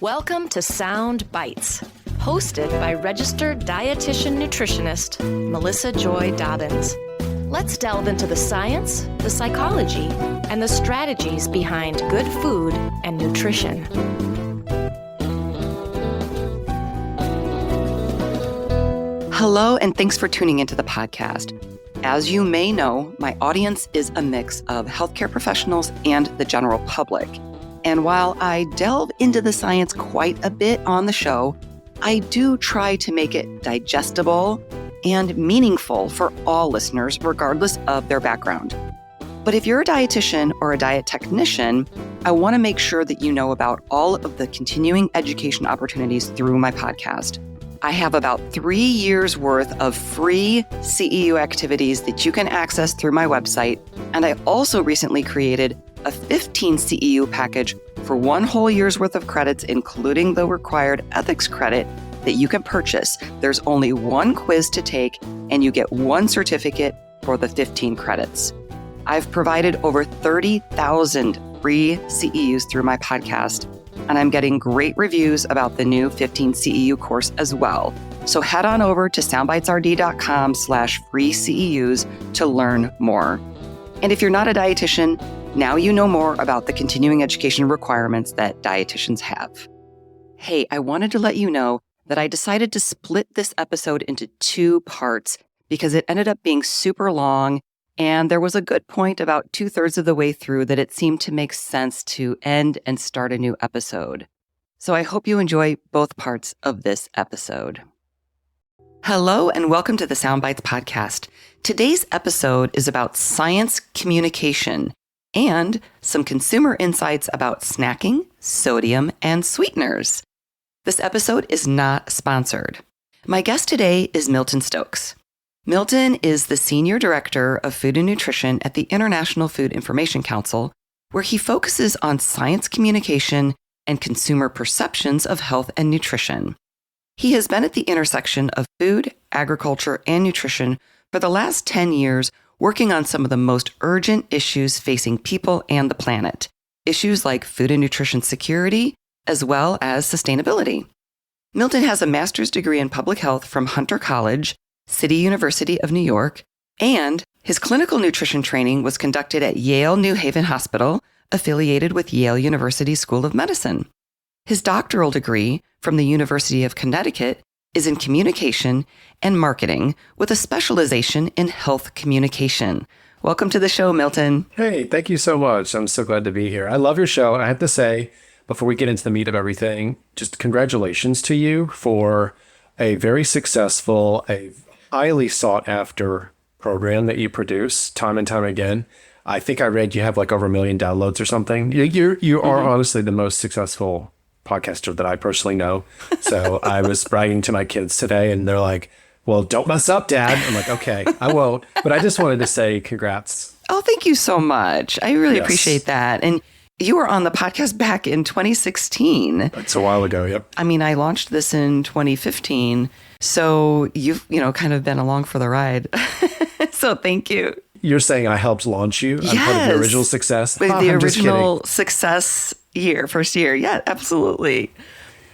Welcome to Sound Bites, hosted by registered dietitian nutritionist Melissa Joy Dobbins. Let's delve into the science, the psychology, and the strategies behind good food and nutrition. Hello, and thanks for tuning into the podcast. As you may know, my audience is a mix of healthcare professionals and the general public. And while I delve into the science quite a bit on the show, I do try to make it digestible and meaningful for all listeners, regardless of their background. But if you're a dietitian or a diet technician, I want to make sure that you know about all of the continuing education opportunities through my podcast. I have about 3 years worth of free CEU activities that you can access through my website. And I also recently created a 15 CEU package for 1 whole year's worth of credits, including the required ethics credit that you can purchase. There's only 1 quiz to take, and you get 1 certificate for the 15 credits. I've provided over 30,000 free CEUs through my podcast, and I'm getting great reviews about the new 15 CEU course as well. So head on over to soundbitesrd.com/free CEUs to learn more. And if you're not a dietitian, now you know more about the continuing education requirements that dietitians have. Hey, I wanted to let you know that I decided to split this episode into 2 parts because it ended up being super long, and there was a good point about 2/3 of the way through that it seemed to make sense to end and start a new episode. So I hope you enjoy both parts of this episode. Hello, and welcome to the Soundbites podcast. Today's episode is about science communication and some consumer insights about snacking, sodium, and sweeteners. This episode is not sponsored. My guest today is Milton Stokes. Milton is the Senior Director of Food and Nutrition at the International Food Information Council, where he focuses on science communication and consumer perceptions of health and nutrition. He has been at the intersection of food, agriculture, and nutrition for the last 10 years, working on some of the most urgent issues facing people and the planet, issues like food and nutrition security, as well as sustainability. Milton has a master's degree in public health from Hunter College, City University of New York, and his clinical nutrition training was conducted at Yale New Haven Hospital, affiliated with Yale University School of Medicine. His doctoral degree from the University of Connecticut is in communication and marketing with a specialization in health communication. Welcome to the show, Milton. Hey, thank you so much. I'm so glad to be here. I love your show. And I have to say, before we get into the meat of everything, just congratulations to you for a very successful, a highly sought after program that you produce time and time again. I think I read you have like over 1 million downloads or something. You are honestly the most successful podcaster that I personally know. So I was bragging to my kids today and they're like, well, don't mess up, Dad. I'm like, okay, I won't. But I just wanted to say congrats. Oh, thank you so much. I really appreciate that. And you were on the podcast back in 2016. That's a while ago, yep. I mean, I launched this in 2015. So you've, kind of been along for the ride. So thank you. You're saying I helped launch you? I'm part of the original success? The original success first year. Yeah, absolutely.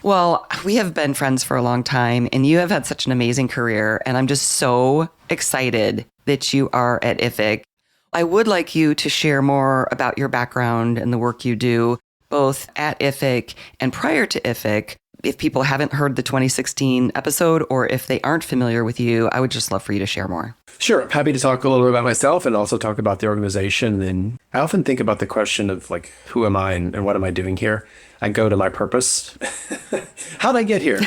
Well, we have been friends for a long time, and you have had such an amazing career, and I'm just so excited that you are at IFIC. I would like you to share more about your background and the work you do, both at IFIC and prior to IFIC. If people haven't heard the 2016 episode, or if they aren't familiar with you, I would just love for you to share more. Sure. I'm happy to talk a little bit about myself and also talk about the organization. And I often think about the question of like, who am I and what am I doing here? I go to my purpose. How'd I get here?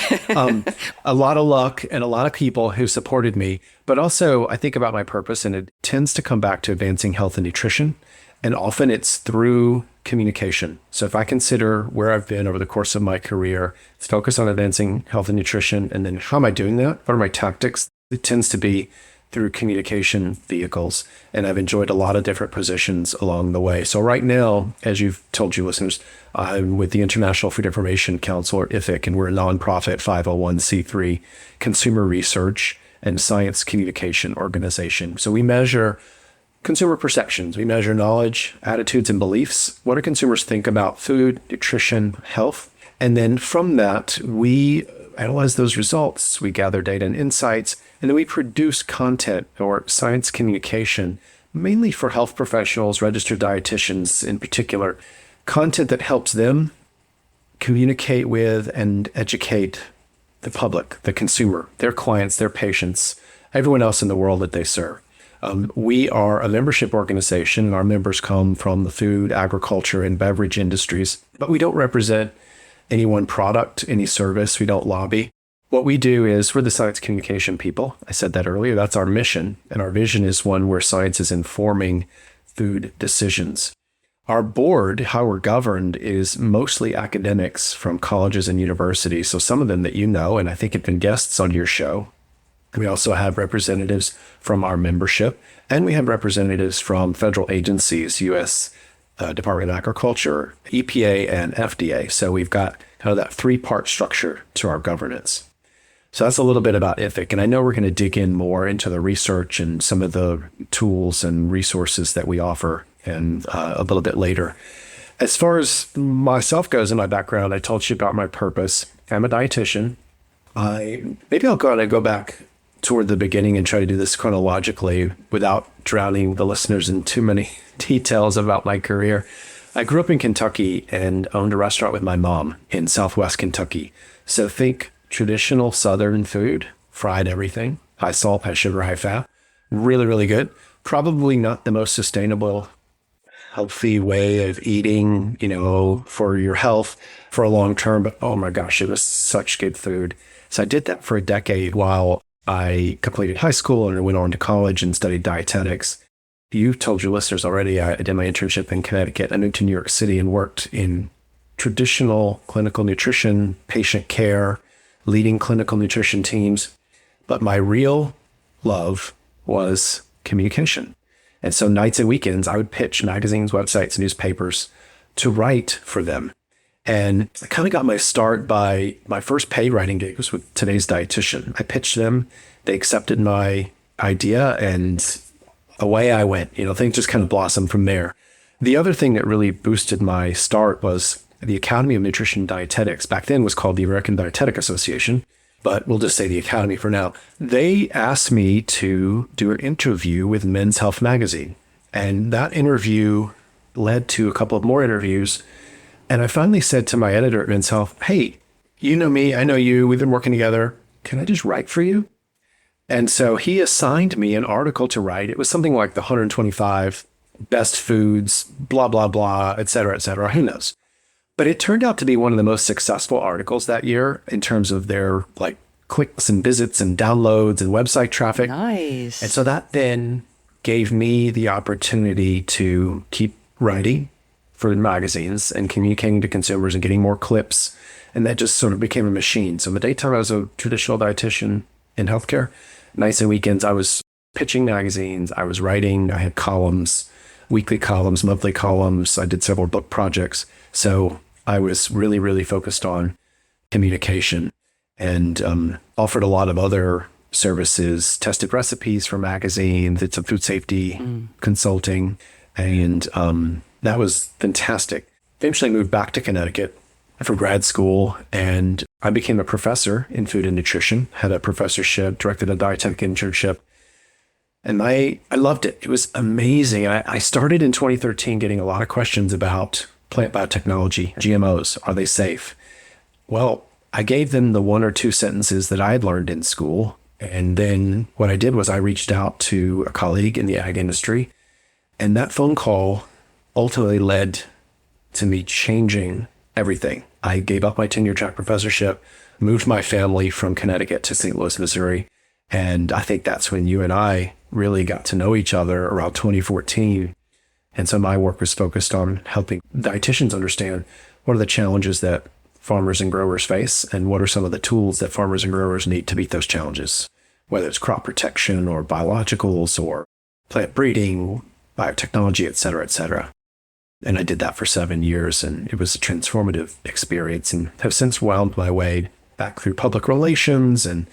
A lot of luck and a lot of people who supported me. But also I think about my purpose, and it tends to come back to advancing health and nutrition. And often it's through communication. So if I consider where I've been over the course of my career, it's focused on advancing health and nutrition. And then how am I doing that? What are my tactics? It tends to be through communication vehicles. And I've enjoyed a lot of different positions along the way. So right now, as you've told you listeners, I'm with the International Food Information Council, or IFIC, and we're a nonprofit 501c3 consumer research and science communication organization. So we measure consumer perceptions. We measure knowledge, attitudes, and beliefs. What do consumers think about food, nutrition, health? And then from that, we analyze those results, we gather data and insights, and then we produce content or science communication, mainly for health professionals, registered dietitians in particular, content that helps them communicate with and educate the public, the consumer, their clients, their patients, everyone else in the world that they serve. We are a membership organization, and our members come from the food, agriculture, and beverage industries, but we don't represent any one product, any service. We don't lobby. What we do is we're the science communication people. I said that earlier. That's our mission. And our vision is one where science is informing food decisions. Our board, how we're governed, is mostly academics from colleges and universities. So some of them that you know, and I think have been guests on your show. We also have representatives from our membership, and we have representatives from federal agencies, U.S. Department of Agriculture, EPA, and FDA. So we've got kind of that three-part structure to our governance. So that's a little bit about IFIC. And I know we're going to dig in more into the research and some of the tools and resources that we offer and a little bit later. As far as myself goes in my background, I told you about my purpose. I'm a dietitian. Maybe I'll go back toward the beginning and try to do this chronologically without drowning the listeners in too many details about my career. I grew up in Kentucky and owned a restaurant with my mom in Southwest Kentucky. So think traditional Southern food, fried everything, high salt, high sugar, high fat. Really, really good. Probably not the most sustainable, healthy way of eating, for your health for a long term, but oh my gosh, it was such good food. So I did that for a decade while I completed high school and I went on to college and studied dietetics. You've told your listeners already, I did my internship in Connecticut. I moved to New York City and worked in traditional clinical nutrition, patient care, leading clinical nutrition teams. But my real love was communication. And so nights and weekends, I would pitch magazines, websites, newspapers to write for them. And I kind of got my start by my first paid writing gig was with Today's Dietitian. I pitched them, they accepted my idea, and away I went. Things just kind of blossomed from there. The other thing that really boosted my start was the Academy of Nutrition and Dietetics. Back then was called the American Dietetic Association, but we'll just say the Academy for now. They asked me to do an interview with Men's Health magazine. And that interview led to a couple of more interviews. And I finally said to my editor at Men's Health, hey, you know me, I know you, we've been working together. Can I just write for you? And so he assigned me an article to write. It was something like the 125 best foods, blah, blah, blah, et cetera, who knows? But it turned out to be one of the most successful articles that year in terms of their clicks and visits and downloads and website traffic. Nice. And so that then gave me the opportunity to keep writing for magazines and communicating to consumers and getting more clips. And that just sort of became a machine. So in the daytime, I was a traditional dietitian in healthcare. Nights and weekends, I was pitching magazines. I was writing. I had columns, weekly columns, monthly columns. I did several book projects. So I was really, really focused on communication and offered a lot of other services, tested recipes for magazines, did some food safety consulting. And that was fantastic. Eventually moved back to Connecticut for grad school, and I became a professor in food and nutrition, had a professorship, directed a dietetic internship, and I loved it. It was amazing. I started in 2013 getting a lot of questions about plant biotechnology, GMOs. Are they safe? Well, I gave them the one or two sentences that I had learned in school, and then what I did was I reached out to a colleague in the ag industry, and that phone call ultimately led to me changing everything. I gave up my tenure-track professorship, moved my family from Connecticut to St. Louis, Missouri. And I think that's when you and I really got to know each other around 2014. And so my work was focused on helping dietitians understand what are the challenges that farmers and growers face and what are some of the tools that farmers and growers need to meet those challenges, whether it's crop protection or biologicals or plant breeding, biotechnology, et cetera, et cetera. And I did that for 7 years, and it was a transformative experience, and have since wound my way back through public relations and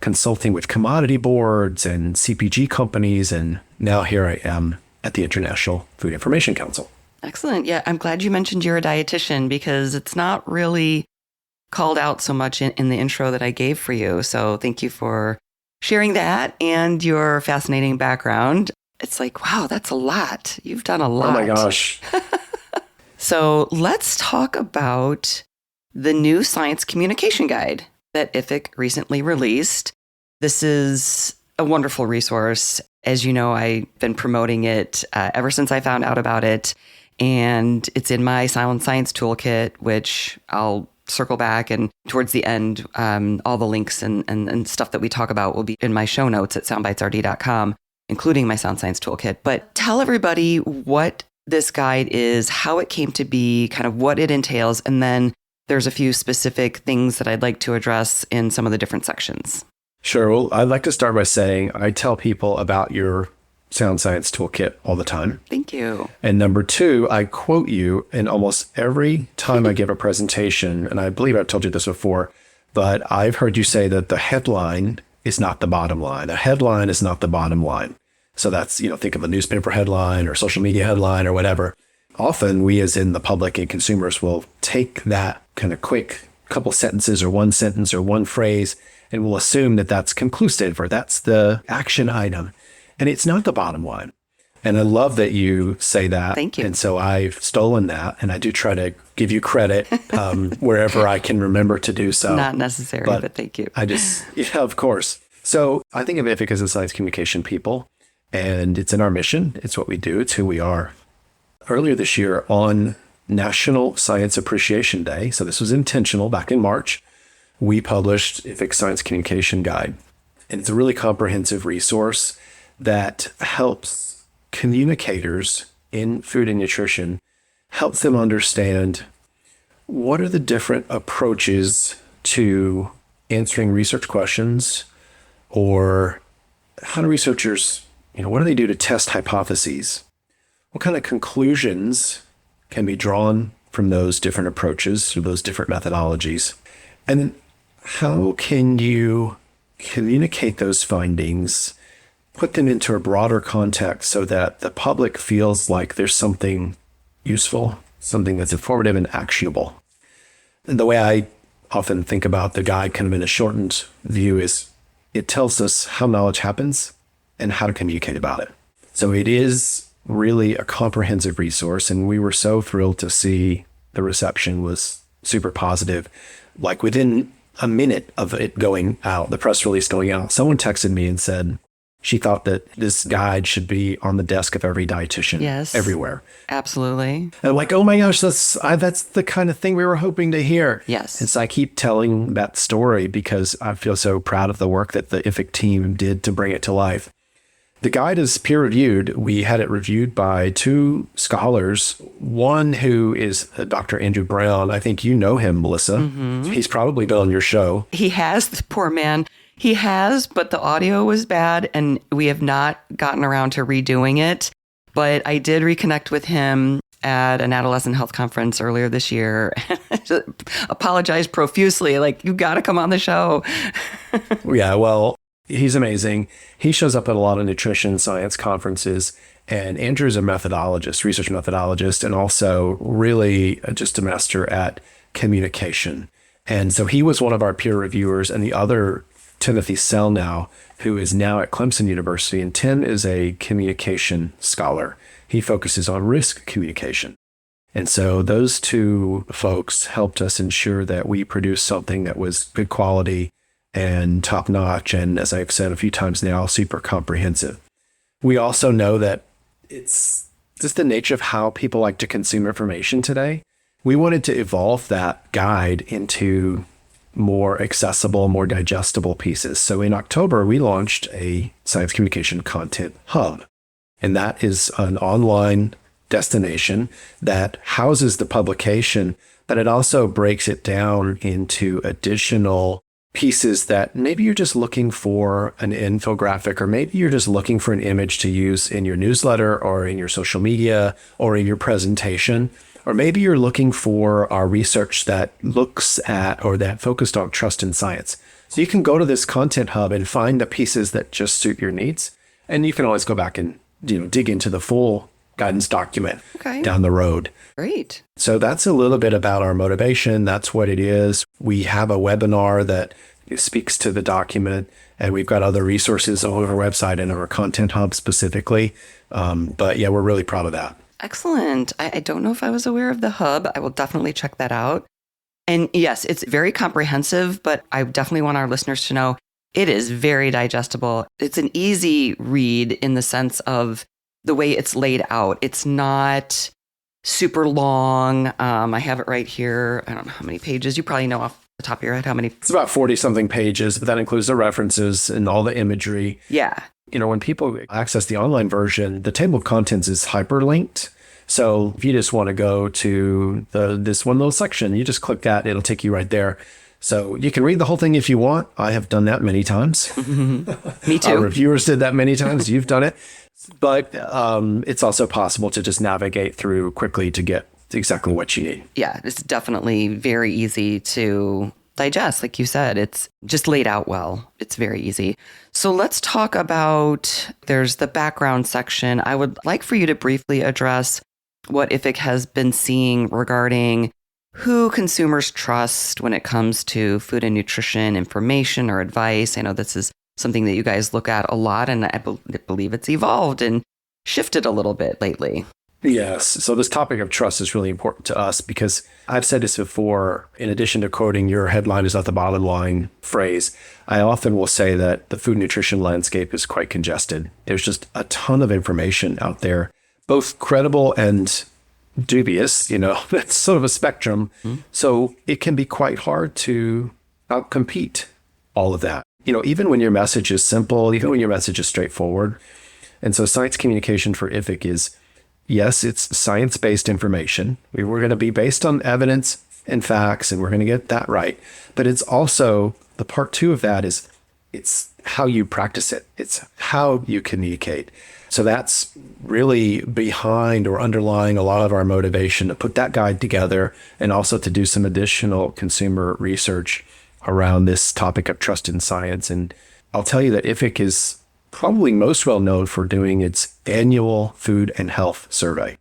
consulting with commodity boards and CPG companies. And now here I am at the International Food Information Council. Excellent. Yeah, I'm glad you mentioned you're a dietitian because it's not really called out so much in the intro that I gave for you. So thank you for sharing that and your fascinating background. It's like, wow, that's a lot. You've done a lot. Oh my gosh. So let's talk about the new science communication guide that IFIC recently released. This is a wonderful resource. As you know, I've been promoting it ever since I found out about it. And it's in my Silent Science Toolkit, which I'll circle back, and towards the end, all the links and stuff that we talk about will be in my show notes at soundbitesrd.com, including my Sound Science Toolkit. But tell everybody what this guide is, how it came to be, kind of what it entails, and then there's a few specific things that I'd like to address in some of the different sections. Sure. Well, I'd like to start by saying I tell people about your Sound Science Toolkit all the time. Thank you. And number two, I quote you in almost every time I give a presentation, and I believe I've told you this before, but I've heard you say that the headline is not the bottom line. A headline is not the bottom line. So that's, think of a newspaper headline or social media headline or whatever. Often we as in the public and consumers will take that kind of quick couple sentences or one sentence or one phrase, and we'll assume that that's conclusive or that's the action item. And it's not the bottom line. And I love that you say that. Thank you. And so I've stolen that, and I do try to give you credit wherever I can remember to do so. Not necessary, but thank you. Yeah, of course. So I think of IFIC as a science communication people, and it's in our mission. It's what we do. It's who we are. Earlier this year on National Science Appreciation Day, so this was intentional back in March, we published IFIC Science Communication Guide. And it's a really comprehensive resource that helps communicators in food and nutrition, helps them understand what are the different approaches to answering research questions, or how do researchers, what do they do to test hypotheses? What kind of conclusions can be drawn from those different approaches or those different methodologies? And then how can you communicate those findings, put them into a broader context so that the public feels like there's something useful, something that's informative and actionable? And the way I often think about the guide kind of in a shortened view is it tells us how knowledge happens and how to communicate about it. So it is really a comprehensive resource, and we were so thrilled to see the reception was super positive. Like within a minute of it going out, the press release going out, someone texted me and said she thought that this guide should be on the desk of every dietitian. Yes, everywhere. Absolutely. And I'm like, oh my gosh, that's the kind of thing we were hoping to hear. Yes. And so I keep telling that story because I feel so proud of the work that the IFIC team did to bring it to life. The guide is peer-reviewed. We had it reviewed by two scholars, one who is Dr. Andrew Brown. I think you know him, Melissa. Mm-hmm. He's probably been on your show. He has, the poor man. He has, but the audio was bad, and we have not gotten around to redoing it. But I did reconnect with him at an adolescent health conference earlier this year. Apologized profusely, like, you got to come on the show. Yeah, well, he's amazing. He shows up at a lot of nutrition science conferences, and Andrew's a methodologist, research methodologist, and also really just a master at communication. And so he was one of our peer reviewers, and the other, Timothy Selnow, who is now at Clemson University, and Tim is a communication scholar. He focuses on risk communication. And so those two folks helped us ensure that we produced something that was good quality and top notch, and as I've said a few times now, super comprehensive. We also know that it's just the nature of how people like to consume information today. We wanted to evolve that guide into more accessible, more digestible pieces. So in October, we launched a Science Communication Content Hub, and that is an online destination that houses the publication, but it also breaks it down into additional pieces that maybe you're just looking for an infographic, or maybe you're just looking for an image to use in your newsletter or in your social media or in your presentation, or maybe you're looking for our research that looks at or that focused on trust in science. So you can go to this content hub and find the pieces that just suit your needs, and you can always go back and dig into the full guidance document Okay. down the road. Great. So that's a little bit about our motivation. That's what it is. We have a webinar that speaks to the document, and we've got other resources on our website and our content hub specifically. But yeah, we're really proud of that. Excellent. I don't know if I was aware of the hub. I will definitely check that out. And yes, it's very comprehensive, but I definitely want our listeners to know it is very digestible. It's an easy read in the sense of the way it's laid out. It's not super long. I have it right here. I don't know how many pages. You probably know off the top of your head how many. It's about 40 something pages, but that includes the references and all the imagery. Yeah. You know, when people access the online version, the table of contents is hyperlinked. So if you just want to go to this one little section, you just click that, it'll take you right there. So you can read the whole thing if you want. I have done that many times. Me too. Our reviewers did that many times. You've done it. But it's also possible to just navigate through quickly to get exactly what you need. Yeah, it's definitely very easy to digest. Like you said, it's just laid out well. It's very easy. So let's talk about, there's the background section. I would like for you to briefly address what IFIC has been seeing regarding who consumers trust when it comes to food and nutrition information or advice. I know this is something that you guys look at a lot, and I believe it's evolved and shifted a little bit lately. Yes. So this topic of trust is really important to us because I've said this before, in addition to quoting your headline is not the bottom line phrase, I often will say that the food nutrition landscape is quite congested. There's just a ton of information out there, both credible and dubious, that's sort of a spectrum. Mm-hmm. So it can be quite hard to outcompete all of that. Even when your message is simple, even when your message is straightforward. And so science communication for IFIC is, yes, it's science-based information. We're going to be based on evidence and facts, and we're going to get that right. But it's also, the part two of that is, it's how you practice it. It's how you communicate. So that's really behind or underlying a lot of our motivation to put that guide together and also to do some additional consumer research around this topic of trust in science. And I'll tell you that IFIC is probably most well known for doing its annual food and health survey.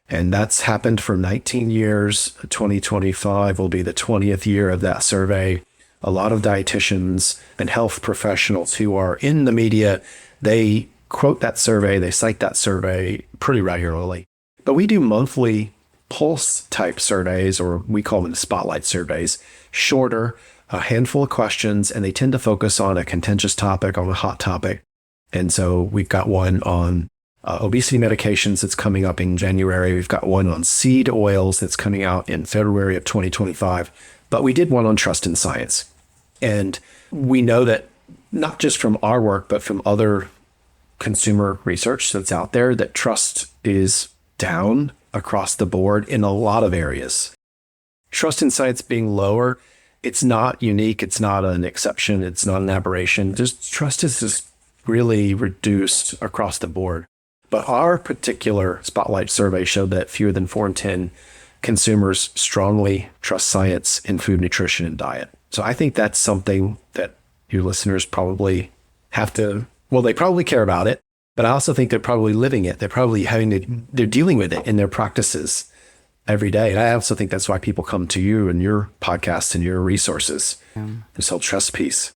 And that's happened for 19 years. 2025 will be the 20th year of that survey. A lot of dietitians and health professionals who are in the media, they quote that survey, they cite that survey pretty regularly. But we do monthly pulse type surveys, or we call them spotlight surveys, shorter, a handful of questions, and they tend to focus on a contentious topic, on a hot topic. And so we've got one on obesity medications that's coming up in January. We've got one on seed oils that's coming out in February of 2025. But we did one on trust in science. And we know that not just from our work, but from other consumer research that's out there, that trust is down across the board in a lot of areas. Trust in science being lower, it's not unique. It's not an exception. It's not an aberration. Just trust is just really reduced across the board. But our particular spotlight survey showed that fewer than 4 in 10 consumers strongly trust science in food, nutrition, and diet. So I think that's something that your listeners probably have to, well, they probably care about it, but I also think they're probably living it. They're probably they're dealing with it in their practices every day. And I also think that's why people come to you and your podcast and your resources, this whole trust piece.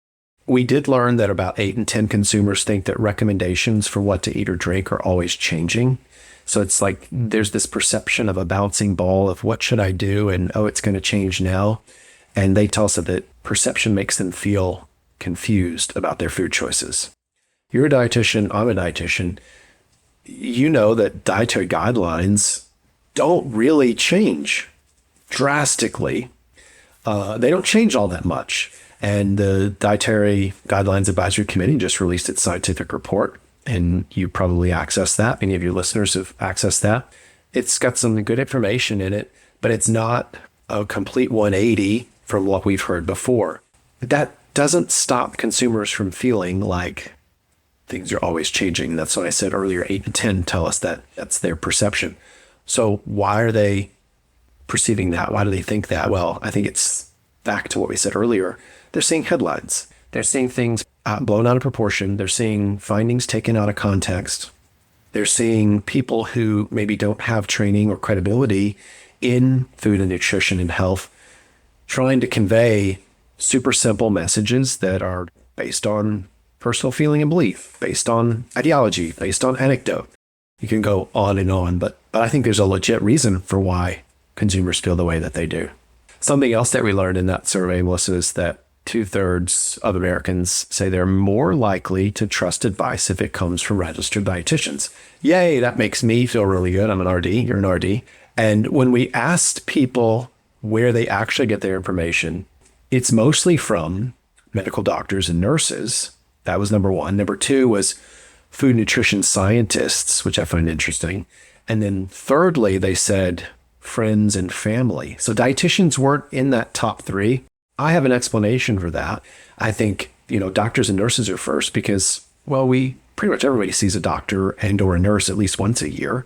We did learn that about 8 in 10 consumers think that recommendations for what to eat or drink are always changing. So it's like there's this perception of a bouncing ball of what should I do? And, oh, it's going to change now. And they tell us that perception makes them feel confused about their food choices. You're a dietitian, I'm a dietitian. You know that dietary guidelines don't really change drastically. They don't change all that much. And the Dietary Guidelines Advisory Committee just released its scientific report, and you probably accessed that. Many of your listeners have accessed that. It's got some good information in it, but it's not a complete 180 from what we've heard before. That doesn't stop consumers from feeling like things are always changing. That's what I said earlier. 8 in 10 tell us that that's their perception. So why are they perceiving that? Why do they think that? Well, I think it's back to what we said earlier. They're seeing headlines. They're seeing things blown out of proportion. They're seeing findings taken out of context. They're seeing people who maybe don't have training or credibility in food and nutrition and health trying to convey super simple messages that are based on personal feeling and belief, based on ideology, based on anecdote. You can go on, but I think there's a legit reason for why consumers feel the way that they do. Something else that we learned in that survey, Melissa, is that 2/3 of Americans say they're more likely to trust advice if it comes from registered dietitians. Yay, that makes me feel really good. I'm an RD, you're an RD. And when we asked people where they actually get their information, it's mostly from medical doctors and nurses. That was number one. Number two was food nutrition scientists, which I find interesting. And then thirdly, they said friends and family. So dietitians weren't in that top three. I have an explanation for that. I think, doctors and nurses are first because, well, pretty much everybody sees a doctor and or a nurse at least once a year.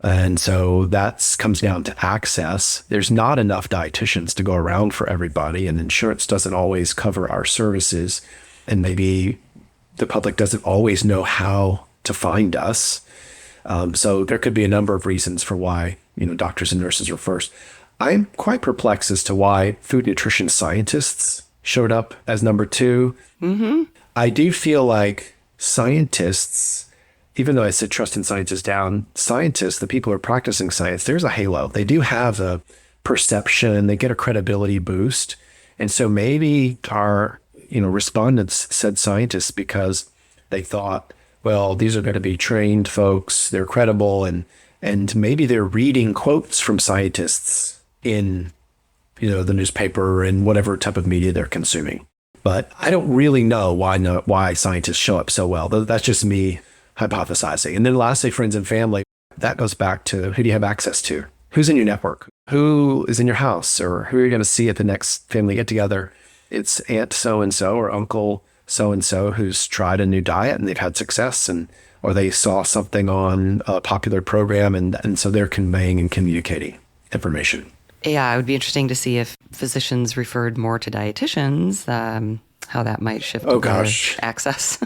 And so that comes down to access. There's not enough dietitians to go around for everybody, and insurance doesn't always cover our services. And maybe the public doesn't always know how to find us. So there could be a number of reasons for why, doctors and nurses are first. I'm quite perplexed as to why food nutrition scientists showed up as number two. Mm-hmm. I do feel like scientists, even though I said trust in scientists down, scientists, the people who are practicing science, there's a halo. They do have a perception, they get a credibility boost. And so maybe our, respondents said scientists because they thought, well, these are going to be trained folks, they're credible, and maybe they're reading quotes from scientists in, the newspaper and whatever type of media they're consuming. But I don't really know why scientists show up so well. That's just me hypothesizing. And then lastly, friends and family, that goes back to who do you have access to? Who's in your network? Who is in your house? Or who are you going to see at the next family get together? It's Aunt so-and-so or Uncle so-and-so who's tried a new diet and they've had success, or they saw something on a popular program and so they're conveying and communicating information. Yeah, it would be interesting to see if physicians referred more to dietitians, how that might shift access.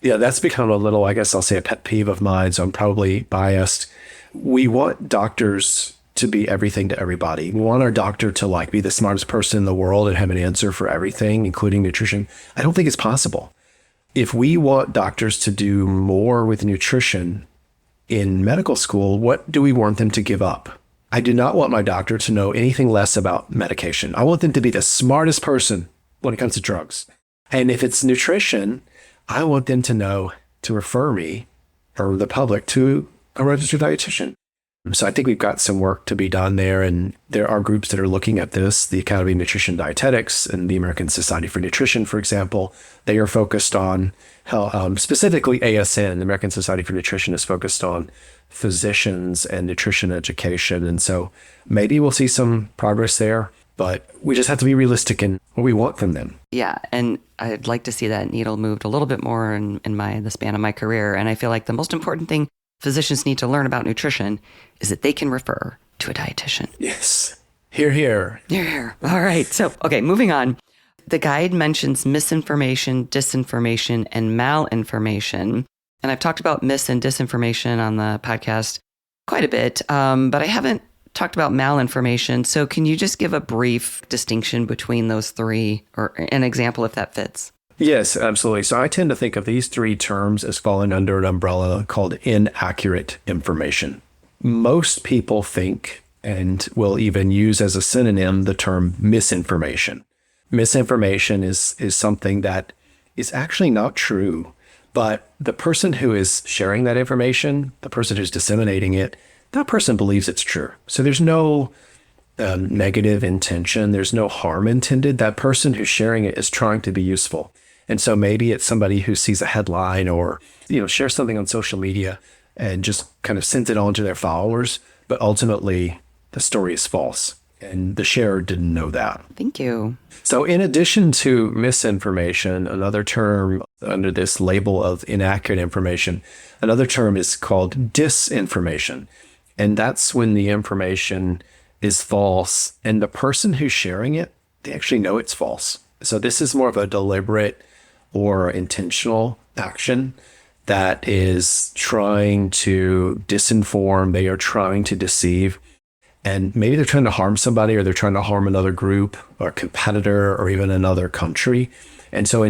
Yeah, that's become a little, I guess I'll say, a pet peeve of mine, so I'm probably biased. We want doctors to be everything to everybody. We want our doctor to be the smartest person in the world and have an answer for everything, including nutrition. I don't think it's possible. If we want doctors to do more with nutrition in medical school, what do we want them to give up? I do not want my doctor to know anything less about medication. I want them to be the smartest person when it comes to drugs. And if it's nutrition, I want them to know to refer me or the public to a registered dietitian. So I think we've got some work to be done there. And there are groups that are looking at this, the Academy of Nutrition Dietetics and the American Society for Nutrition, for example. They are focused on how, specifically ASN, the American Society for Nutrition, is focused on physicians and nutrition education. And so maybe we'll see some progress there, but we just have to be realistic in what we want from them. Yeah. And I'd like to see that needle moved a little bit more in the span of my career. And I feel like the most important thing physicians need to learn about nutrition is that they can refer to a dietitian. Yes. Hear, hear. Hear, hear. All right. So, okay, moving on. The guide mentions misinformation, disinformation, and malinformation. And I've talked about mis and disinformation on the podcast quite a bit, but I haven't talked about malinformation. So can you just give a brief distinction between those three, or an example if that fits? Yes, absolutely. So I tend to think of these three terms as falling under an umbrella called inaccurate information. Most people think and will even use as a synonym the term misinformation. Misinformation is something that is actually not true, but the person who is sharing that information, the person who's disseminating it, that person believes it's true. So there's no negative intention. There's no harm intended. That person who's sharing it is trying to be useful. And so maybe it's somebody who sees a headline or, shares something on social media and just kind of sends it on to their followers. But ultimately, the story is false. And the sharer didn't know that. Thank you. So in addition to misinformation, another term under this label of inaccurate information, another term is called disinformation. And that's when the information is false and the person who's sharing it, they actually know it's false. So this is more of a deliberate or intentional action that is trying to disinform, they are trying to deceive, and maybe they're trying to harm somebody, or they're trying to harm another group or competitor or even another country. And so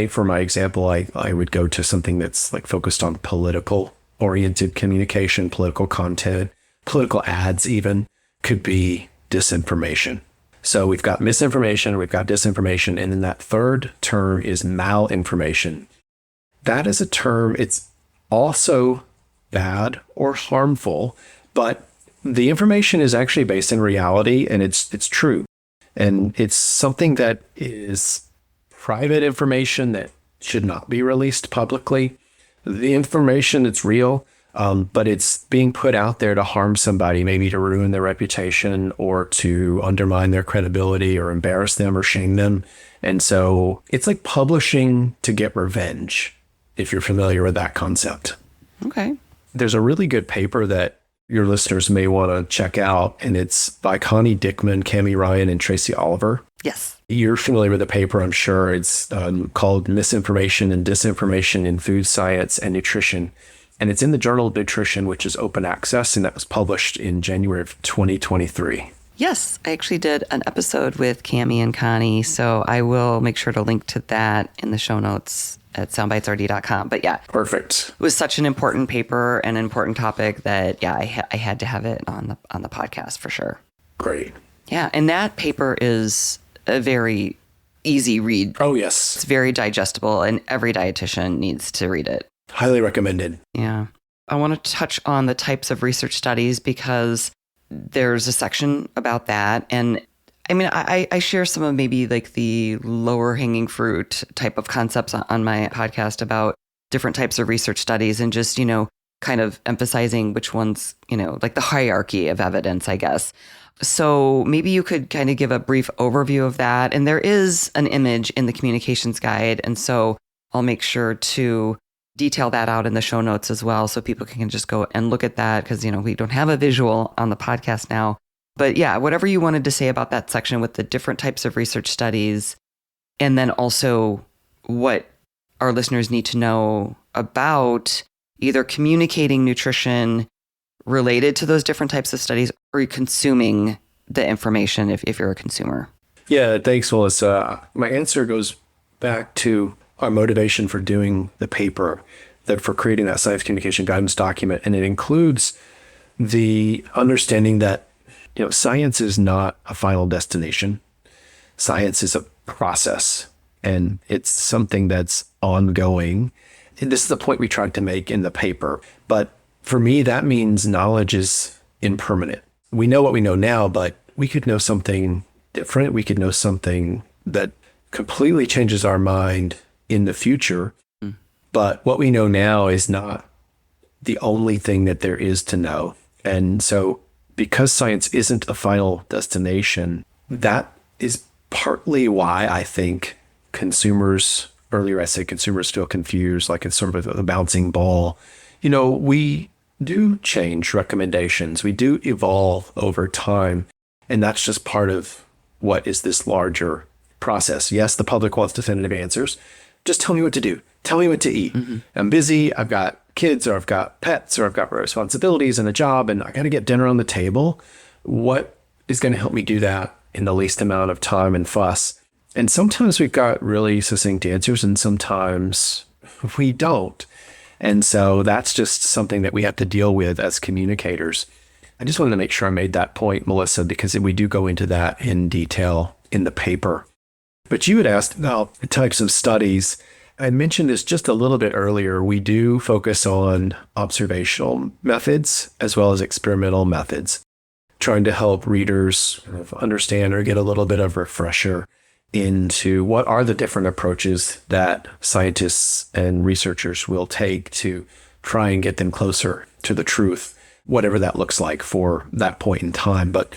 for my example, I would go to something that's like focused on political oriented communication, political content, political ads even could be disinformation. So we've got misinformation, we've got disinformation, and then that third term is malinformation. That is a term, it's also bad or harmful, but the information is actually based in reality, and it's true. And it's something that is private information that should not be released publicly. The information, it's real, but it's being put out there to harm somebody, maybe to ruin their reputation or to undermine their credibility or embarrass them or shame them. And so it's like publishing to get revenge, if you're familiar with that concept. Okay. There's a really good paper that your listeners may want to check out, and it's by Connie Dickman, Cami Ryan, and Tracy Oliver. Yes. You're familiar with the paper, I'm sure. It's called Misinformation and Disinformation in Food Science and Nutrition. And it's in the Journal of Nutrition, which is open access, and that was published in January of 2023. Yes, I actually did an episode with Cami and Connie, so I will make sure to link to that in the show notes at soundbitesrd.com. But yeah, Perfect. it was such an important paper and an important topic that, yeah, I had to have it on the podcast for sure. Great. Yeah, and that paper is a very easy read. Oh, yes. It's very digestible, and every dietitian needs to read it. Highly recommended. Yeah. I want to touch on the types of research studies because there's a section about that. And I mean, I share some of maybe like the lower hanging fruit type of concepts on my podcast about different types of research studies and just, kind of emphasizing which ones, like the hierarchy of evidence, I guess. So maybe you could kind of give a brief overview of that. And there is an image in the communications guide. And so I'll make sure to detail that out in the show notes as well, so people can just go and look at that because, we don't have a visual on the podcast now. But yeah, whatever you wanted to say about that section with the different types of research studies, and then also what our listeners need to know about either communicating nutrition related to those different types of studies or consuming the information if you're a consumer. Yeah, thanks, Melissa. My answer goes back to our motivation for doing the paper, that for creating that science communication guidance document. And it includes the understanding that, science is not a final destination. Science is a process, and it's something that's ongoing. And this is the point we tried to make in the paper. But for me, that means knowledge is impermanent. We know what we know now, but we could know something different. We could know something that completely changes our mind in the future. But what we know now is not the only thing that there is to know. And so because science isn't a final destination, that is partly why I think earlier I said consumers feel confused, like it's sort of a bouncing ball. We do change recommendations. We do evolve over time. And that's just part of what is this larger process. Yes, the public wants definitive answers. Just tell me what to do. Tell me what to eat. Mm-hmm. I'm busy. I've got kids, or I've got pets, or I've got responsibilities and a job, and I got to get dinner on the table. What is going to help me do that in the least amount of time and fuss? And sometimes we've got really succinct answers, and sometimes we don't. And so that's just something that we have to deal with as communicators. I just wanted to make sure I made that point, Melissa, because we do go into that in detail in the paper. But you had asked about the types of studies. I mentioned this just a little bit earlier. We do focus on observational methods as well as experimental methods, trying to help readers kind of understand or get a little bit of refresher into what are the different approaches that scientists and researchers will take to try and get them closer to the truth, whatever that looks like for that point in time. But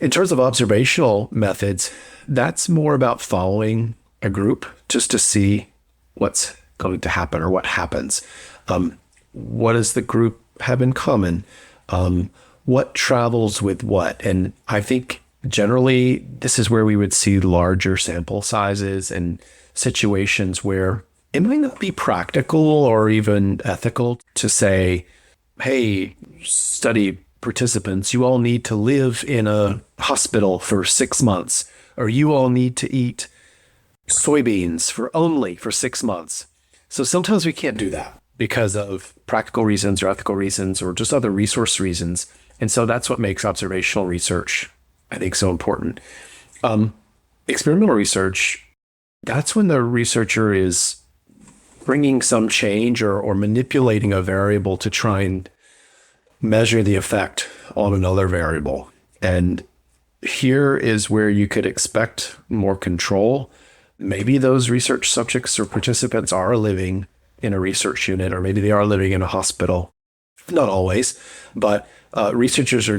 in terms of observational methods, that's more about following a group just to see what's going to happen or what happens. What does the group have in common? What travels with what? And I think generally this is where we would see larger sample sizes and situations where it might not be practical or even ethical to say, hey, study participants, you all need to live in a hospital for 6 months, or you all need to eat soybeans for 6 months. So sometimes we can't do that because of practical reasons or ethical reasons or just other resource reasons. And so that's what makes observational research, I think, so important. Experimental research, that's when the researcher is bringing some change or manipulating a variable to try and measure the effect on another variable. And here is where you could expect more control. Maybe those research subjects or participants are living in a research unit, or maybe they are living in a hospital. Not always, but researchers they're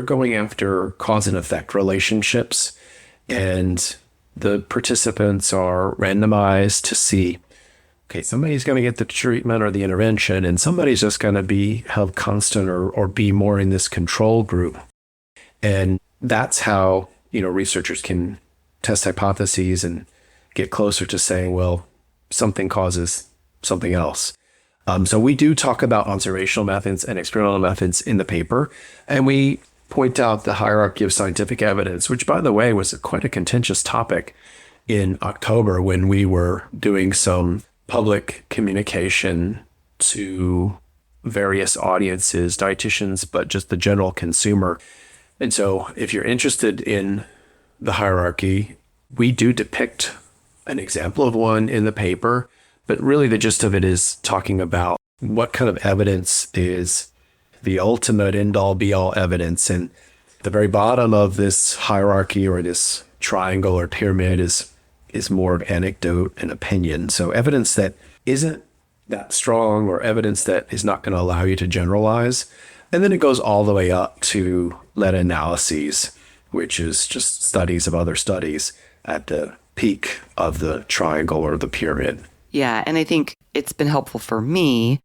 going after cause and effect relationships, and the participants are randomized to see, okay, somebody's going to get the treatment or the intervention, and somebody's just going to be held constant or be more in this control group. And that's how, researchers can test hypotheses and get closer to saying, well, something causes something else. So we do talk about observational methods and experimental methods in the paper, and we point out the hierarchy of scientific evidence, which, by the way, was quite a contentious topic in October when we were doing some public communication to various audiences, dietitians, but just the general consumer. And so if you're interested in the hierarchy, we do depict an example of one in the paper, but really the gist of it is talking about what kind of evidence is the ultimate end-all be-all evidence. And the very bottom of this hierarchy or this triangle or pyramid is more of anecdote and opinion. So evidence that isn't that strong or evidence that is not going to allow you to generalize. And then it goes all the way up to meta-analyses, which is just studies of other studies at the peak of the triangle or the pyramid. Yeah, and I think it's been helpful for me.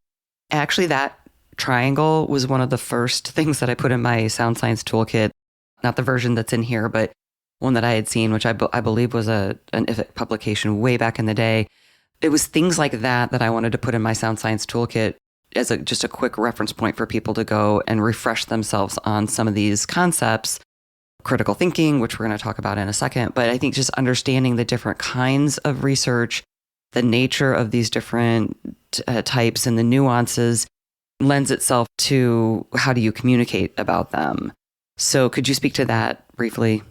Actually, that triangle was one of the first things that I put in my Sound Science Toolkit, not the version that's in here, but one that I had seen, which I believe was an IFIC publication way back in the day. It was things like that I wanted to put in my Sound Science Toolkit as just a quick reference point for people to go and refresh themselves on some of these concepts. Critical thinking, which we're going to talk about in a second, but I think just understanding the different kinds of research, the nature of these different types and the nuances lends itself to how do you communicate about them. So could you speak to that briefly?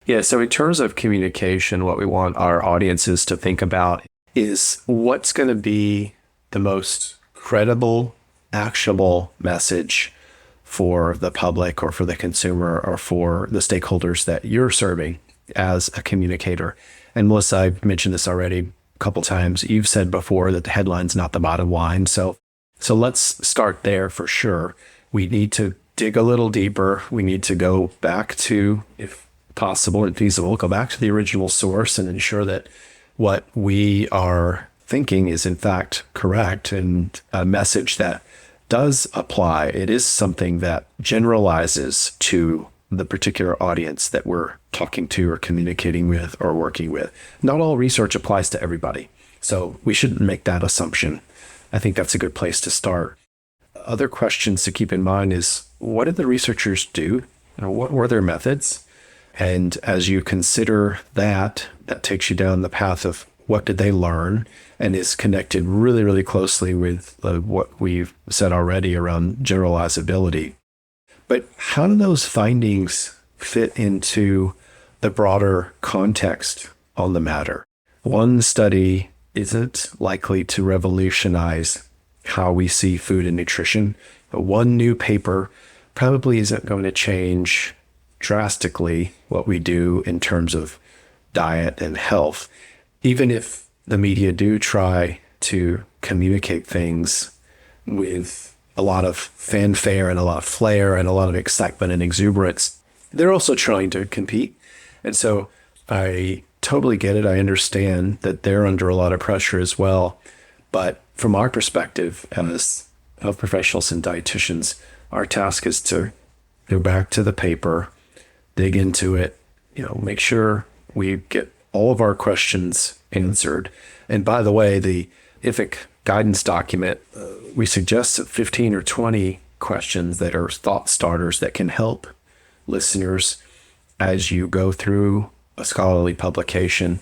Yeah, so in terms of communication, what we want our audiences to think about is what's going to be the most credible, actionable message for the public or for the consumer or for the stakeholders that you're serving as a communicator. And Melissa, I've mentioned this already a couple times. You've said before that the headline's not the bottom line. So let's start there for sure. We need to dig a little deeper. We need to go back to, if possible and feasible, go back to the original source and ensure that what we are thinking is in fact correct and a message that does apply. It is something that generalizes to the particular audience that we're talking to or communicating with or working with. Not all research applies to everybody, so we shouldn't make that assumption. I think that's a good place to start. Other questions to keep in mind is, what did the researchers do? What were their methods? And as you consider that takes you down the path of what did they learn, and is connected really, really closely with what we've said already around generalizability. But how do those findings fit into the broader context on the matter? One study isn't likely to revolutionize how we see food and nutrition. But one new paper probably isn't going to change drastically what we do in terms of diet and health. Even if the media do try to communicate things with a lot of fanfare and a lot of flair and a lot of excitement and exuberance, they're also trying to compete. And so I totally get it. I understand that they're under a lot of pressure as well. But from our perspective as health professionals and dietitians, our task is to go back to the paper, dig into it, make sure we get all of our questions answered. And by the way, the IFIC guidance document, we suggest 15 or 20 questions that are thought starters that can help listeners as you go through a scholarly publication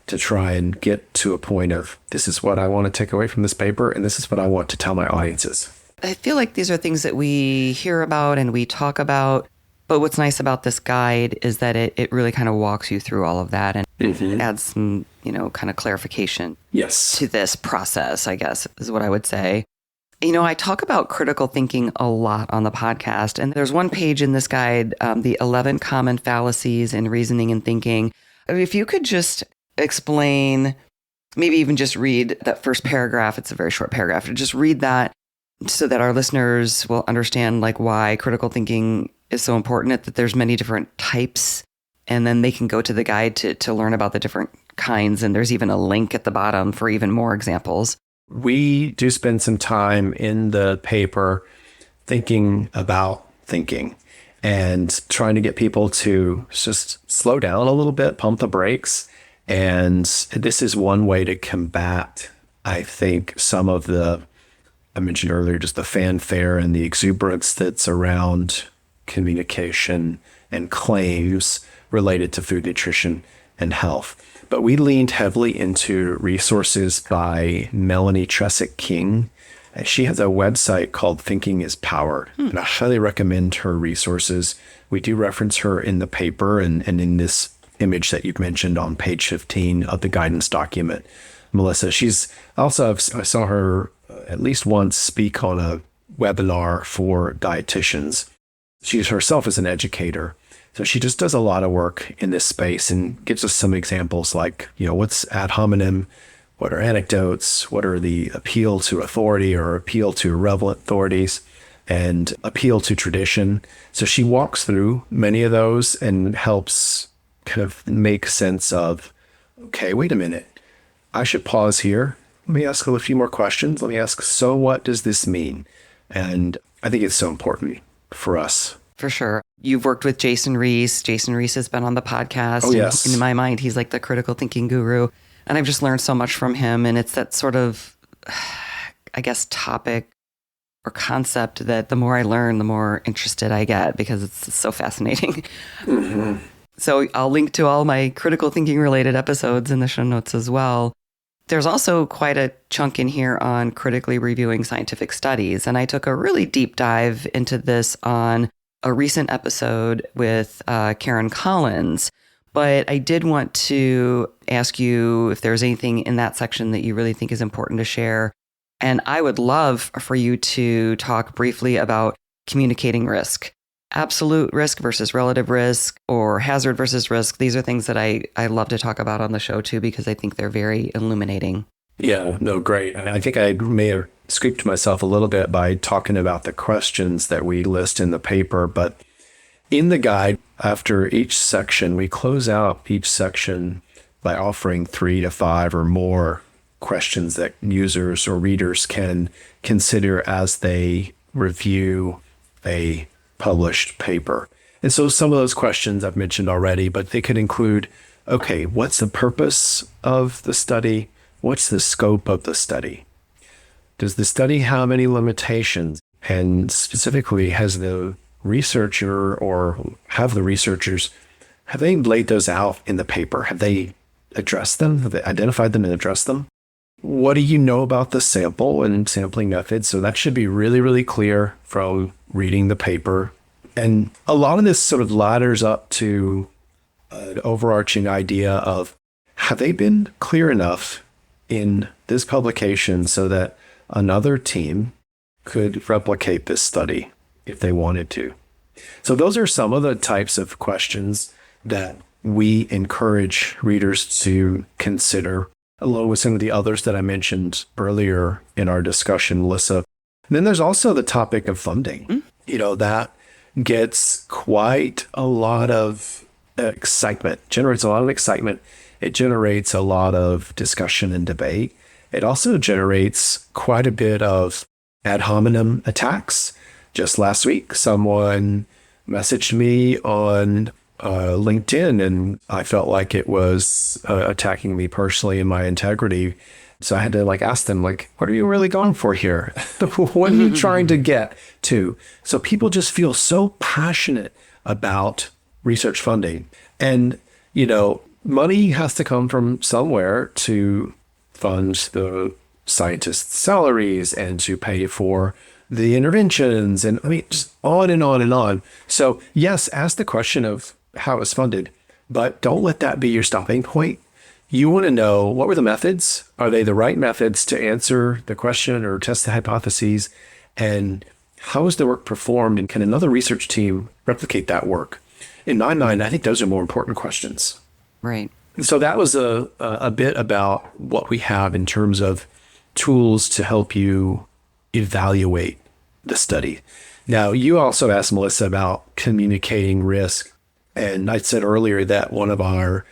to try and get to a point of, this is what I want to take away from this paper, and this is what I want to tell my audiences. I feel like these are things that we hear about and we talk about, but what's nice about this guide is that it really kind of walks you through all of that and adds some, kind of clarification to this process, I guess, is what I would say. I talk about critical thinking a lot on the podcast, and there's one page in this guide, the 11 common fallacies in reasoning and thinking. If you could just explain, maybe even just read that first paragraph, it's a very short paragraph, just read that so that our listeners will understand why critical thinking is so important, that there's many different types, and then they can go to the guide to learn about the different kinds, and there's even a link at the bottom for even more examples. We do spend some time in the paper thinking about thinking and trying to get people to just slow down a little bit, pump the brakes. And this is one way to combat, I think, some of the, I mentioned earlier, just the fanfare and the exuberance that's around communication and claims related to food, nutrition, and health. But we leaned heavily into resources by Melanie Tresick-King. She has a website called Thinking is Power, and I highly recommend her resources. We do reference her in the paper and in this image that you've mentioned on page 15 of the guidance document. Melissa, I saw her at least once speak on a webinar for dietitians. She herself is an educator. So she just does a lot of work in this space and gives us some examples like, what's ad hominem, what are anecdotes, what are the appeal to authority or appeal to irrelevant authorities, and appeal to tradition. So she walks through many of those and helps kind of make sense of, okay, wait a minute, I should pause here. Let me ask a few more questions. Let me ask, so what does this mean? And I think it's so important for us. For sure. You've worked with Jason Reese. Jason Reese has been on the podcast. Oh, yes. In my mind, he's like the critical thinking guru. And I've just learned so much from him. And it's that sort of, I guess, topic or concept that the more I learn, the more interested I get because it's so fascinating. Mm-hmm. So I'll link to all my critical thinking related episodes in the show notes as well. There's also quite a chunk in here on critically reviewing scientific studies. And I took a really deep dive into this on a recent episode with Karen Collins. But I did want to ask you if there's anything in that section that you really think is important to share. And I would love for you to talk briefly about communicating risk. Absolute risk versus relative risk, or hazard versus risk. These are things that I love to talk about on the show too, because I think they're very illuminating. Yeah, no, great. I think I may have scooped myself a little bit by talking about the questions that we list in the paper, but in the guide, after each section, we close out each section by offering 3 to 5 or more questions that users or readers can consider as they review a published paper. And so some of those questions I've mentioned already, but they could include, okay, what's the purpose of the study? What's the scope of the study? Does the study have any limitations? And specifically, has the researcher or have the researchers, have they laid those out in the paper? Have they addressed them? Have they identified them and addressed them? What do you know about the sample and sampling method? So that should be really, really clear from reading the paper. And a lot of this sort of ladders up to an overarching idea of, have they been clear enough in this publication so that another team could replicate this study if they wanted to? So those are some of the types of questions that we encourage readers to consider, along with some of the others that I mentioned earlier in our discussion, Melissa. And then there's also the topic of funding. That gets quite a lot of excitement, generates a lot of excitement. It generates a lot of discussion and debate. It also generates quite a bit of ad hominem attacks. Just last week, someone messaged me on LinkedIn, and I felt like it was attacking me personally and my integrity. So I had to ask them, what are you really going for here? What are you trying to get to? So people just feel so passionate about research funding. And, money has to come from somewhere to fund the scientists' salaries and to pay for the interventions. And just on and on and on. So yes, ask the question of how it's funded, but don't let that be your stopping point. You want to know, what were the methods? Are they the right methods to answer the question or test the hypotheses? And how is the work performed? And can another research team replicate that work? In my mind, I think those are more important questions. Right. So that was a bit about what we have in terms of tools to help you evaluate the study. Now, you also asked Melissa about communicating risk. And I said earlier that one of our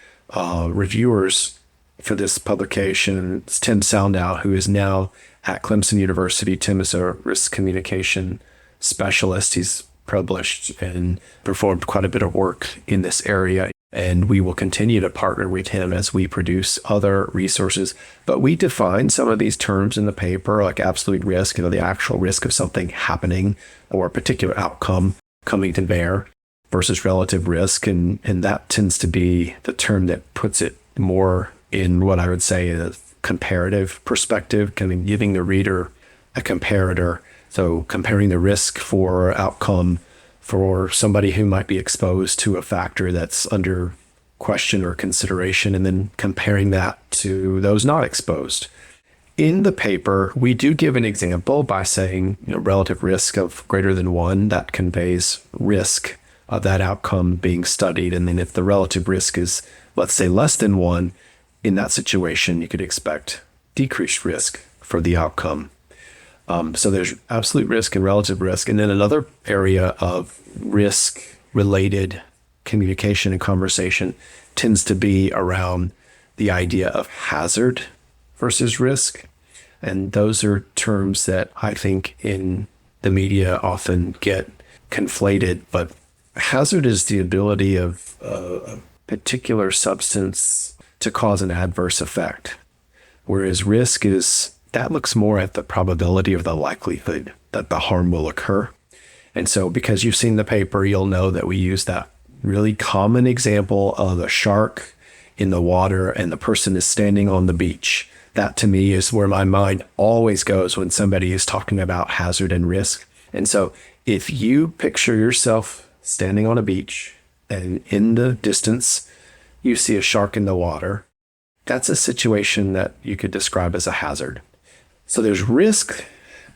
reviewers for this publication is Tim Salnow, who is now at Clemson University. Tim is a risk communication specialist. He's published and performed quite a bit of work in this area. And we will continue to partner with him as we produce other resources. But we define some of these terms in the paper, like absolute risk, the actual risk of something happening or a particular outcome coming to bear, versus relative risk. And that tends to be the term that puts it more in what I would say a comparative perspective, kind of giving the reader a comparator. So comparing the risk for outcome for somebody who might be exposed to a factor that's under question or consideration, and then comparing that to those not exposed. In the paper, we do give an example by saying, relative risk of greater than 1, that conveys risk of that outcome being studied. And then if the relative risk is, let's say, less than 1, in that situation, you could expect decreased risk for the outcome. So there's absolute risk and relative risk. And then another area of risk-related communication and conversation tends to be around the idea of hazard versus risk. And those are terms that I think in the media often get conflated, but hazard is the ability of a particular substance to cause an adverse effect, whereas risk that looks more at the probability of the likelihood that the harm will occur. And so because you've seen the paper, you'll know that we use that really common example of a shark in the water and the person is standing on the beach. That to me is where my mind always goes when somebody is talking about hazard and risk. And so if you picture yourself standing on a beach and in the distance, you see a shark in the water, that's a situation that you could describe as a hazard. So there's risk,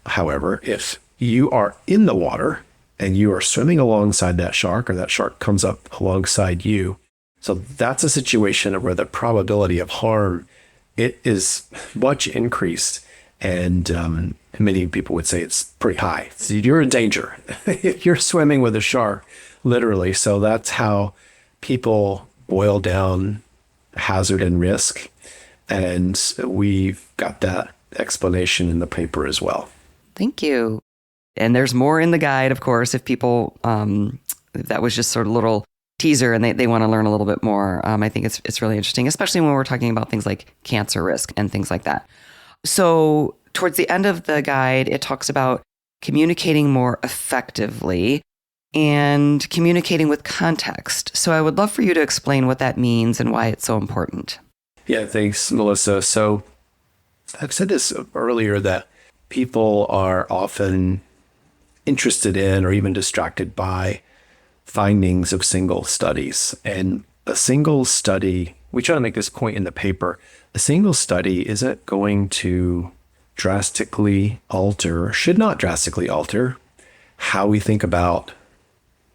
however, if you are in the water and you are swimming alongside that shark, or that shark comes up alongside you. So that's a situation where the probability of harm, it is much increased. And many people would say it's pretty high. So you're in danger if you're swimming with a shark, literally. So that's how people boil down hazard and risk. And we've got that explanation in the paper as well. Thank you. And there's more in the guide, of course, if people, that was just sort of a little teaser and they want to learn a little bit more. I think it's really interesting, especially when we're talking about things like cancer risk and things like that. So towards the end of the guide, it talks about communicating more effectively and communicating with context. So I would love for you to explain what that means and why it's so important. Yeah, thanks, Melissa. So I've said this earlier that people are often interested in or even distracted by findings of single studies. And a single study, we try to make this point in the paper, a single study isn't going to drastically alter, should not drastically alter, how we think about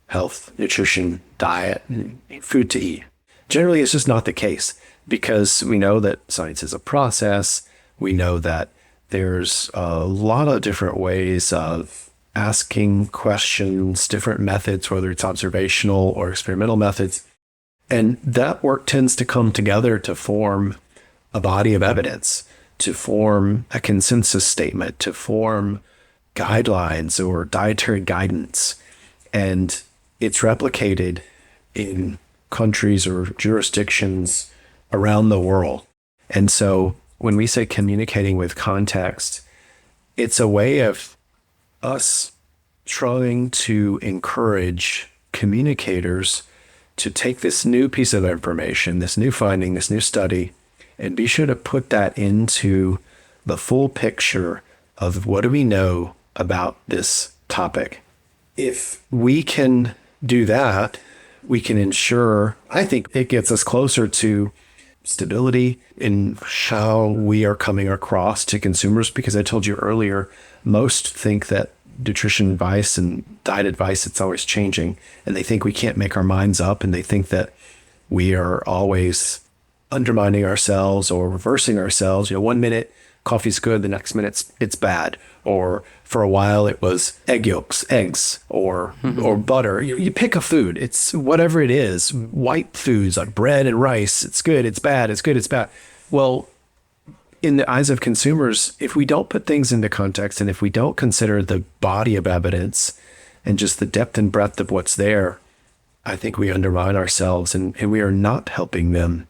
health, nutrition, diet, and food to eat. Generally, it's just not the case because we know that science is a process. We know that there's a lot of different ways of asking questions, different methods, whether it's observational or experimental methods. And that work tends to come together to form a body of evidence, to form a consensus statement, to form guidelines or dietary guidance. And it's replicated in countries or jurisdictions around the world. And so when we say communicating with context, it's a way of us trying to encourage communicators to take this new piece of information, this new finding, this new study, and be sure to put that into the full picture of what do we know about this topic. If we can do that, we can ensure, I think it gets us closer to stability in how we are coming across to consumers, because I told you earlier, most think that nutrition advice and diet advice, it's always changing, and they think we can't make our minds up, and they think that we are always undermining ourselves or reversing ourselves. 1 minute coffee's good, the next minute it's bad, or for a while it was eggs, or butter. You pick a food, it's whatever it is, white foods like bread and rice, it's good, it's bad, it's good, it's bad. Well, in the eyes of consumers, if we don't put things into context, and if we don't consider the body of evidence and just the depth and breadth of what's there, I think we undermine ourselves, and we are not helping them.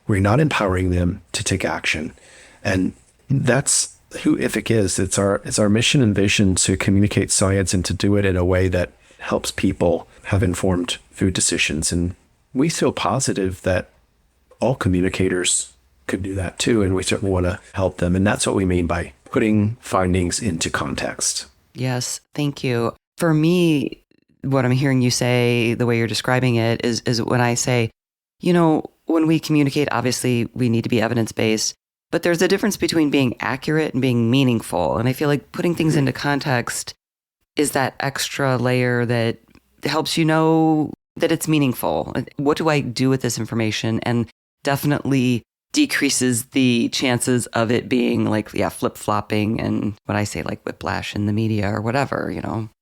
We're not empowering them to take action. And that's who IFIC is. It's our mission and vision to communicate science and to do it in a way that helps people have informed food decisions. And we feel positive that all communicators could do that too, and we certainly want to help them. And that's what we mean by putting findings into context. Yes, thank you. For me, what I'm hearing you say, the way you're describing it, is when I say, when we communicate, obviously we need to be evidence-based, but there's a difference between being accurate and being meaningful. And I feel like putting things into context is that extra layer that helps you know that it's meaningful. What do I do with this information? And definitely decreases the chances of it being flip-flopping and what I say, like whiplash in the media or whatever,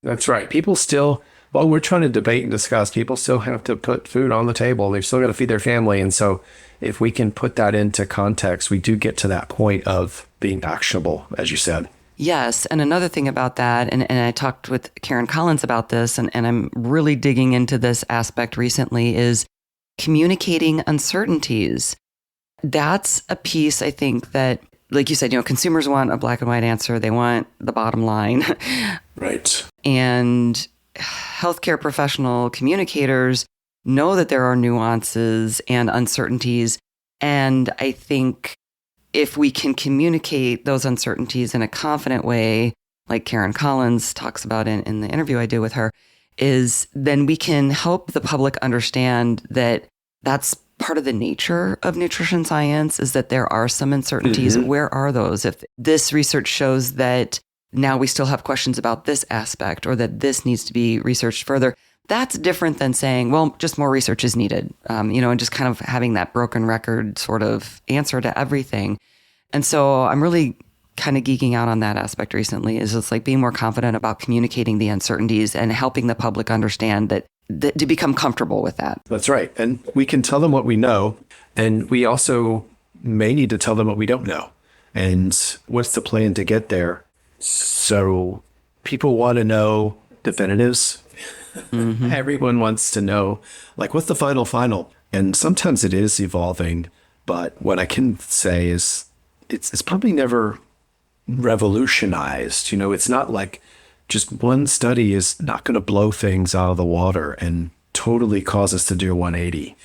That's right. People still, while we're trying to debate and discuss, people still have to put food on the table. They've still got to feed their family. And so if we can put that into context, we do get to that point of being actionable, as you said. Yes. And another thing about that, and I talked with Karen Collins about this, and I'm really digging into this aspect recently, is communicating uncertainties. That's a piece, I think, that, like you said, consumers want a black and white answer. They want the bottom line. Right. And healthcare professional communicators know that there are nuances and uncertainties. And I think if we can communicate those uncertainties in a confident way, like Karen Collins talks about in the interview I did with her, is then we can help the public understand that that's part of the nature of nutrition science, is that there are some uncertainties. Mm-hmm. Where are those? If this research shows that now we still have questions about this aspect, or that this needs to be researched further, that's different than saying, well, just more research is needed, and just kind of having that broken record sort of answer to everything. And so I'm really kind of geeking out on that aspect recently, is it's like being more confident about communicating the uncertainties and helping the public understand that to become comfortable with that. That's right. And we can tell them what we know, and we also may need to tell them what we don't know. And what's the plan to get there? So people want to know definitives. Mm-hmm. Everyone wants to know, what's the final? And sometimes it is evolving, but what I can say is it's probably never revolutionized. It's not like just one study is not going to blow things out of the water and totally cause us to do a 180.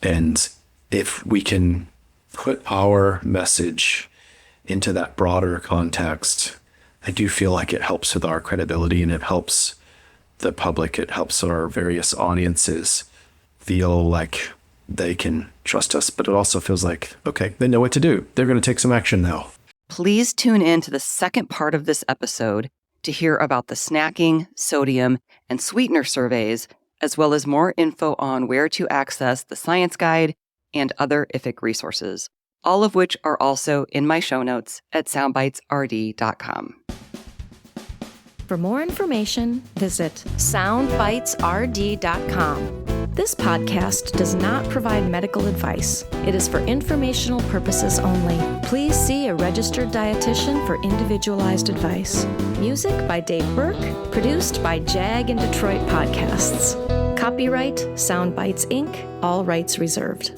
And if we can put our message into that broader context, I do feel like it helps with our credibility, and it helps the public. It helps our various audiences feel like they can trust us, but it also feels like, okay, they know what to do. They're going to take some action now. Please tune in to the second part of this episode to hear about the snacking, sodium, and sweetener surveys, as well as more info on where to access the science guide and other IFIC resources, all of which are also in my show notes at soundbitesrd.com. For more information, visit soundbitesrd.com. This podcast does not provide medical advice. It is for informational purposes only. Please see a registered dietitian for individualized advice. Music by Dave Burke, produced by Jag and Detroit Podcasts. Copyright Sound Bites Inc., all rights reserved.